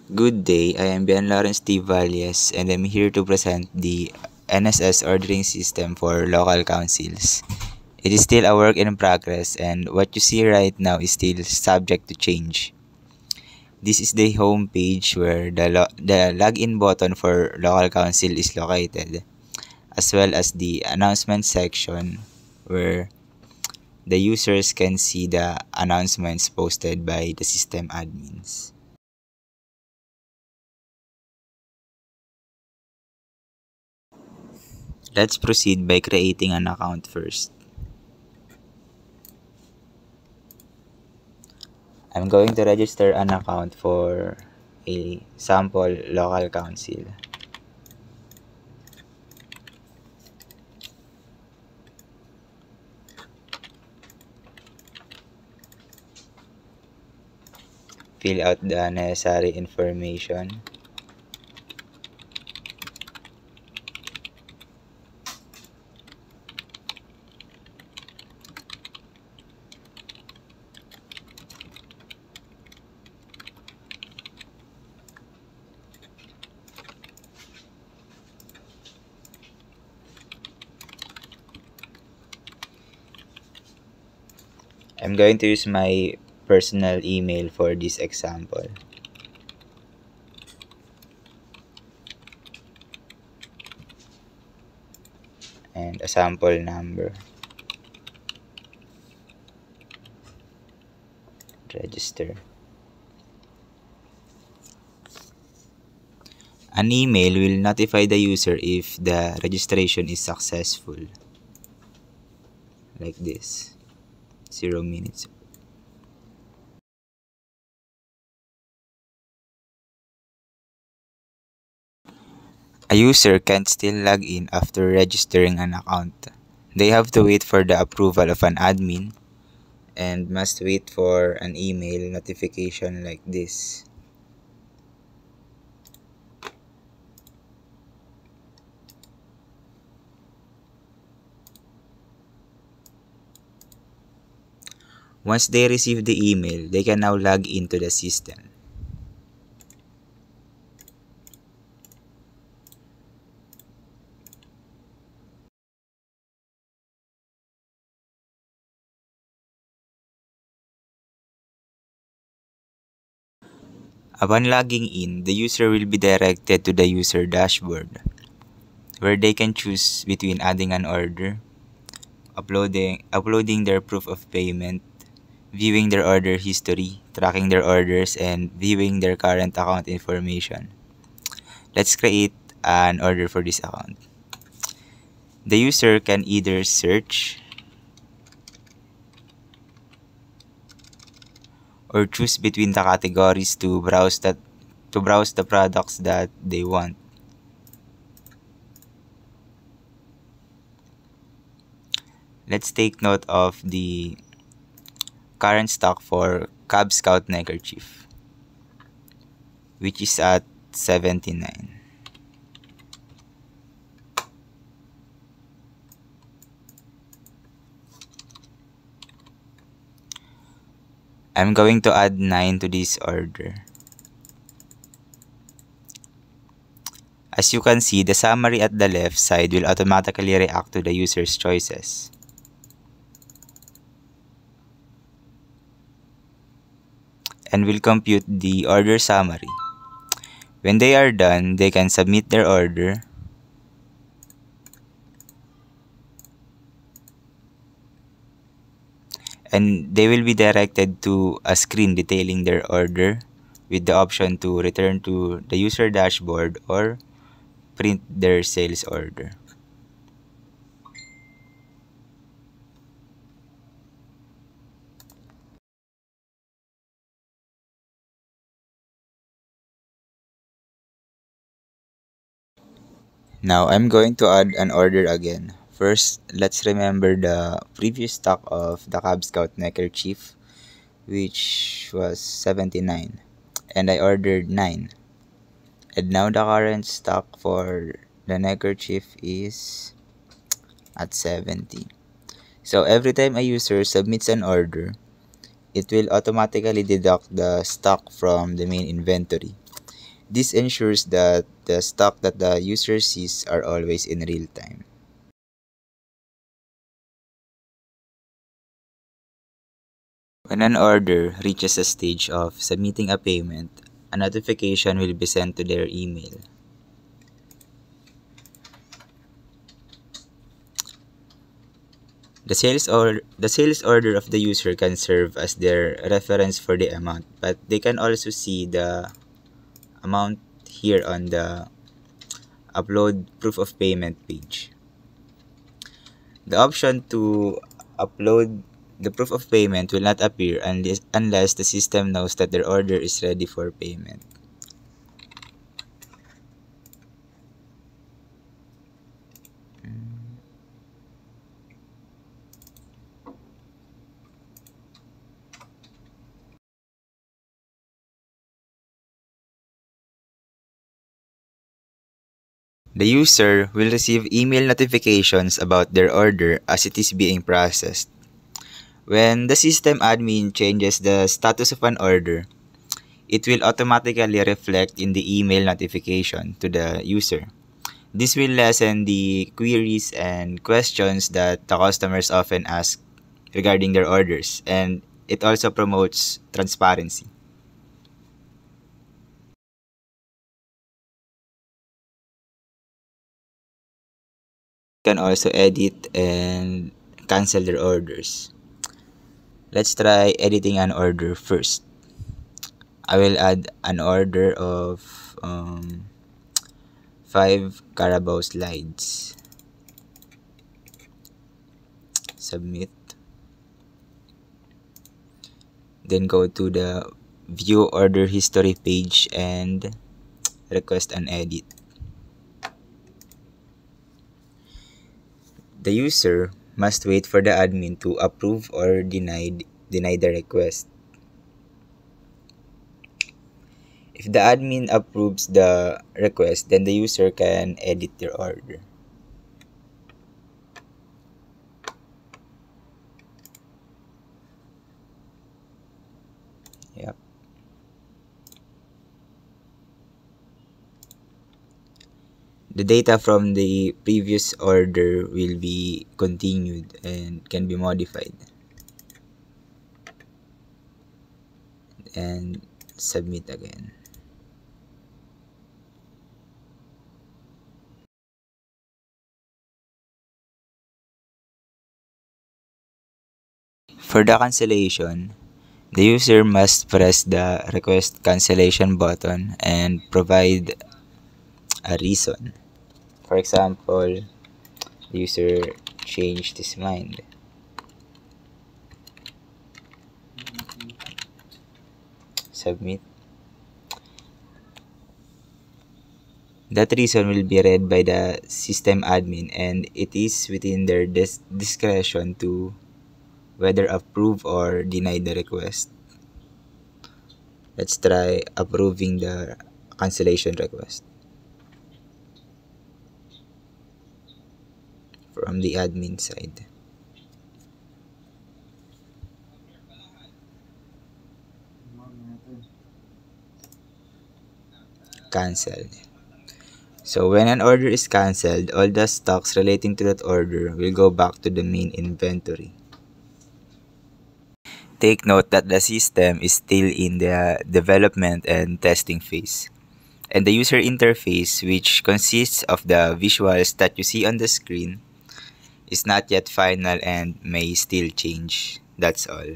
Good day, I am Ben Lawrence T. Valles and I'm here to present the NSS ordering system for local councils. It is still a work in progress and what you see right now is still subject to change. This is the home page where the login button for local council is located, as well as the announcement section where the users can see the announcements posted by the system admins. Let's proceed by creating an account first. I'm going to register an account for a sample local council. Fill out the necessary information. I'm going to use my personal email for this example. And a sample number. Register. An email will notify the user if the registration is successful. Like this. 0 minutes. A user can still log in after registering an account. They have to wait for the approval of an admin and must wait for an email notification like this. Once they receive the email, they can now log into the system. Upon logging in, the user will be directed to the user dashboard, where they can choose between adding an order, uploading their proof of payment, viewing their order history, tracking their orders, and viewing their current account information. Let's create an order for this account. The user can either search or choose between the categories to browse the products that they want. Let's take note of the current stock for Cub Scout neckerchief, which is at 79. I'm going to add 9 to this order. As you can see, the summary at the left side will automatically react to the user's choices. And will compute the order summary. When they are done, they can submit their order. And they will be directed to a screen detailing their order with the option to return to the user dashboard or print their sales order. Now I'm going to add an order again. First, let's remember the previous stock of the Cub Scout neckerchief, which was 79, and I ordered 9. And now the current stock for the neckerchief is at 70. So every time a user submits an order, it will automatically deduct the stock from the main inventory. This ensures that the stock that the user sees are always in real time. When an order reaches a stage of submitting a payment, a notification will be sent to their email. The sales order of the user can serve as their reference for the amount, but they can also see the amount here on the upload proof of payment page. The option to upload the proof of payment will not appear unless the system knows that their order is ready for payment. The user will receive email notifications about their order as it is being processed. When the system admin changes the status of an order, it will automatically reflect in the email notification to the user. This will lessen the queries and questions that the customers often ask regarding their orders, and it also promotes transparency. You can also edit and cancel their orders. Let's try editing an order first. I will add an order of 5 Carabao slides. Submit. Then go to the view order history page and request an edit. The user must wait for the admin to approve or deny the request. If the admin approves the request, then the user can edit their order. Yep. The data from the previous order will be continued and can be modified. And submit again. For the cancellation, the user must press the request cancellation button and provide a reason. For example, the user changed his mind. Submit. That reason will be read by the system admin, and it is within their discretion to whether approve or deny the request. Let's try approving the cancellation request from the admin side. Cancelled. So when an order is cancelled, all the stocks relating to that order will go back to the main inventory. Take note that the system is still in the development and testing phase. And the user interface, which consists of the visuals that you see on the screen, is not yet final and may still change. That's all.